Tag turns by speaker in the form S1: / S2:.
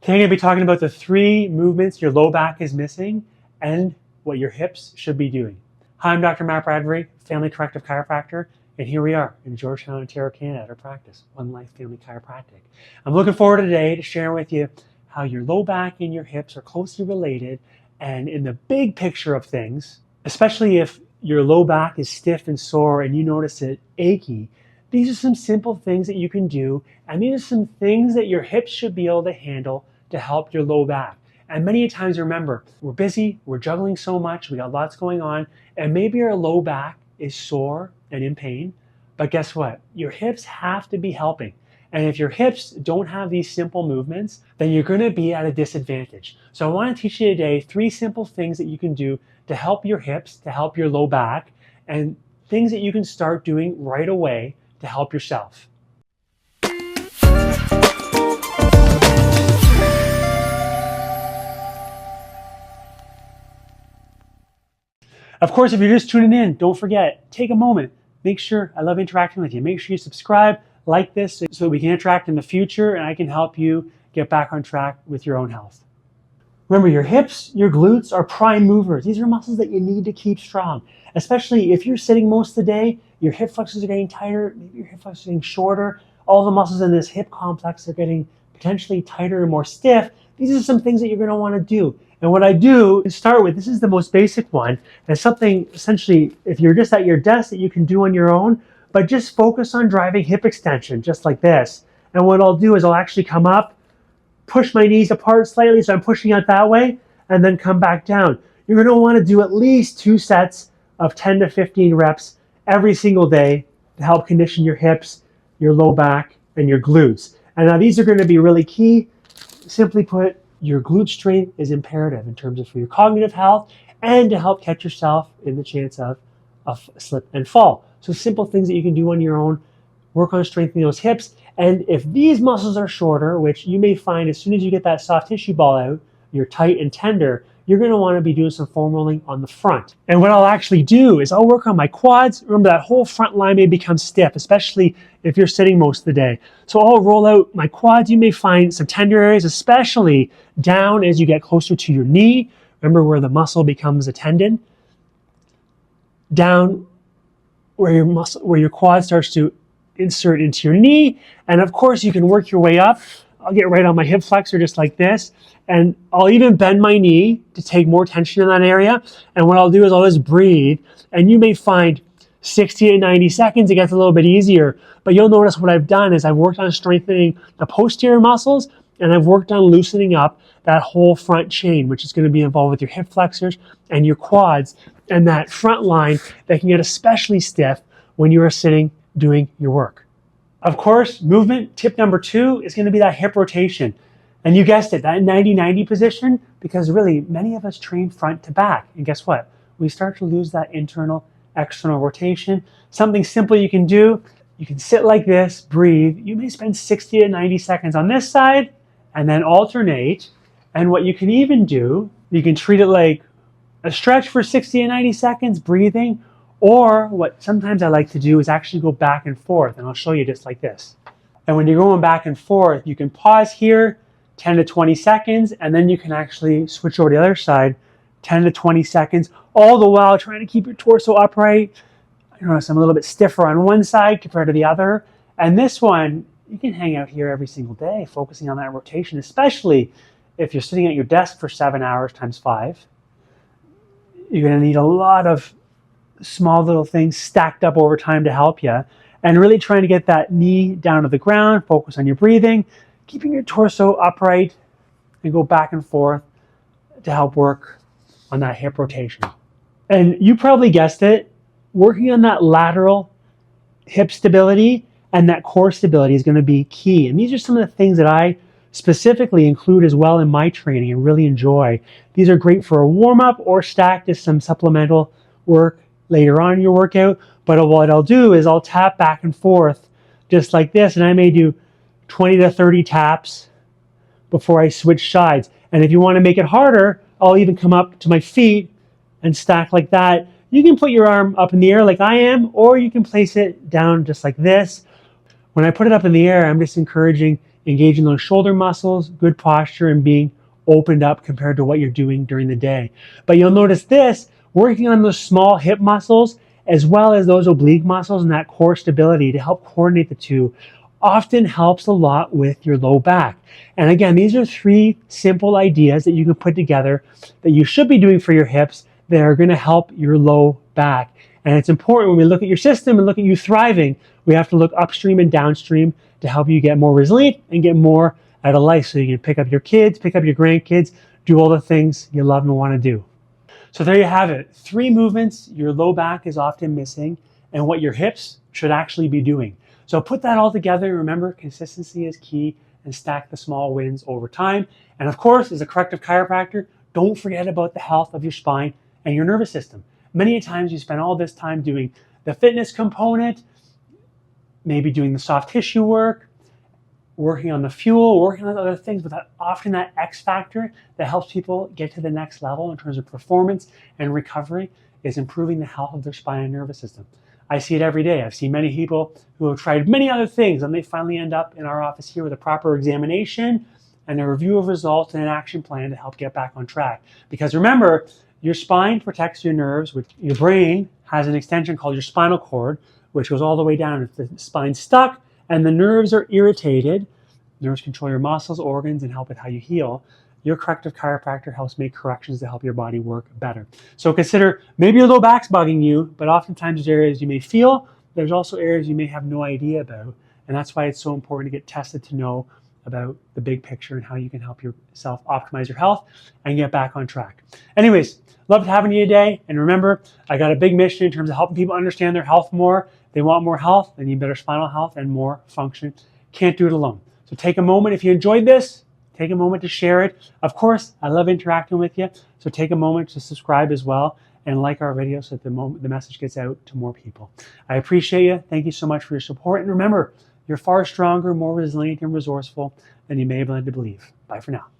S1: Today I'm going to be talking about the 3 movements your low back is missing and what your hips should be doing. Hi, I'm Dr. Matt Bradbury, family corrective chiropractor, and here we are in Georgetown, Ontario, Canada at our practice, One Life Family Chiropractic. I'm looking forward today to sharing with you how your low back and your hips are closely related, and in the big picture of things, especially if your low back is stiff and sore and you notice it achy, these are some simple things that you can do, and these are some things that your hips should be able to handle to help your low back. And many times, remember, we're busy, we're juggling so much, we got lots going on, and maybe our low back is sore and in pain, but guess what? Your hips have to be helping. And if your hips don't have these simple movements, then you're gonna be at a disadvantage. So I wanna teach you today 3 simple things that you can do to help your hips, to help your low back, and things that you can start doing right away to help yourself. Of course, if you're just tuning in, don't forget, take a moment. Make sure, I love interacting with you. Make sure you subscribe, like this, so that we can interact in the future and I can help you get back on track with your own health. Remember, your hips, your glutes are prime movers. These are muscles that you need to keep strong. Especially if you're sitting most of the day, your hip flexors are getting tighter, maybe your hip flexors are getting shorter. All the muscles in this hip complex are getting potentially tighter and more stiff. These are some things that you're going to want to do. And what I do is start with, this is the most basic one, and something essentially, if you're just at your desk, that you can do on your own, but just focus on driving hip extension, just like this. And what I'll do is I'll actually come up, push my knees apart slightly, so I'm pushing out that way, and then come back down. You're going to want to do at least 2 sets of 10 to 15 reps every single day to help condition your hips, your low back, and your glutes. And now these are going to be really key. Simply put, your glute strength is imperative in terms of for your cognitive health and to help catch yourself in the chance of slip and fall. So simple things that you can do on your own, work on strengthening those hips. And if these muscles are shorter, which you may find as soon as you get that soft tissue ball out, you're tight and tender, you're going to want to be doing some foam rolling on the front. And what I'll actually do is I'll work on my quads. Remember, that whole front line may become stiff, especially if you're sitting most of the day. So I'll roll out my quads. You may find some tender areas, especially down as you get closer to your knee. Remember where the muscle becomes a tendon. Down where your quad starts to insert into your knee. And of course, you can work your way up. I'll get right on my hip flexor just like this. And I'll even bend my knee to take more tension in that area. And what I'll do is I'll just breathe. And you may find 60 to 90 seconds, it gets a little bit easier. But you'll notice what I've done is I've worked on strengthening the posterior muscles, and I've worked on loosening up that whole front chain, which is going to be involved with your hip flexors and your quads, and that front line that can get especially stiff when you are sitting doing your work. Of course, movement tip number 2 is going to be that hip rotation. And you guessed it, that 90-90 position, because really many of us train front to back. And guess what? We start to lose that internal, external rotation. Something simple you can do, you can sit like this, breathe. You may spend 60 to 90 seconds on this side and then alternate. And what you can even do, you can treat it like a stretch for 60 to 90 seconds, breathing, or what sometimes I like to do is actually go back and forth. And I'll show you just like this. And when you're going back and forth, you can pause here, 10 to 20 seconds, and then you can actually switch over to the other side, 10 to 20 seconds, all the while trying to keep your torso upright. You notice I'm a little bit stiffer on one side compared to the other. And this one, you can hang out here every single day, focusing on that rotation, especially if you're sitting at your desk for 7 hours times 5. You're gonna need a lot of small little things stacked up over time to help you. And really trying to get that knee down to the ground, focus on your breathing, keeping your torso upright, and go back and forth to help work on that hip rotation. And you probably guessed it, working on that lateral hip stability and that core stability is going to be key. And these are some of the things that I specifically include as well in my training and really enjoy. These are great for a warm-up or stacked as some supplemental work later on in your workout. But what I'll do is I'll tap back and forth just like this, and I may do 20 to 30 taps before I switch sides. And if you want to make it harder, I'll even come up to my feet and stack like that. You can put your arm up in the air like I am, or you can place it down just like this. When I put it up in the air, I'm just encouraging engaging those shoulder muscles, good posture, and being opened up compared to what you're doing during the day. But you'll notice this, working on those small hip muscles as well as those oblique muscles and that core stability to help coordinate the two often helps a lot with your low back. And again, these are 3 simple ideas that you can put together that you should be doing for your hips that are going to help your low back. And it's important when we look at your system and look at you thriving, we have to look upstream and downstream to help you get more resilient and get more out of life so you can pick up your kids, pick up your grandkids, do all the things you love and want to do. So there you have it. 3 movements your low back is often missing and what your hips should actually be doing. So put that all together. Remember, consistency is key and stack the small wins over time. And of course, as a corrective chiropractor, don't forget about the health of your spine and your nervous system. Many times you spend all this time doing the fitness component, maybe doing the soft tissue work, working on the fuel, working on other things, but often that X factor that helps people get to the next level in terms of performance and recovery is improving the health of their spine and nervous system. I see it every day. I've seen many people who have tried many other things and they finally end up in our office here with a proper examination and a review of results and an action plan to help get back on track. Because remember, your spine protects your nerves, which your brain has an extension called your spinal cord, which goes all the way down. If the spine's stuck and the nerves are irritated, nerves control your muscles, organs, and help with how you heal. Your corrective chiropractor helps make corrections to help your body work better. So consider maybe your low back's bugging you, but oftentimes there's areas you may feel, there's also areas you may have no idea about. And that's why it's so important to get tested to know about the big picture and how you can help yourself optimize your health and get back on track. Anyways, loved having you today. And remember, I got a big mission in terms of helping people understand their health more. They want more health, they need better spinal health and more function. Can't do it alone. So take a moment, if you enjoyed this, take a moment to share it. Of course, I love interacting with you. So take a moment to subscribe as well and like our videos so that the message gets out to more people. I appreciate you. Thank you so much for your support. And remember, you're far stronger, more resilient, and resourceful than you may have led to believe. Bye for now.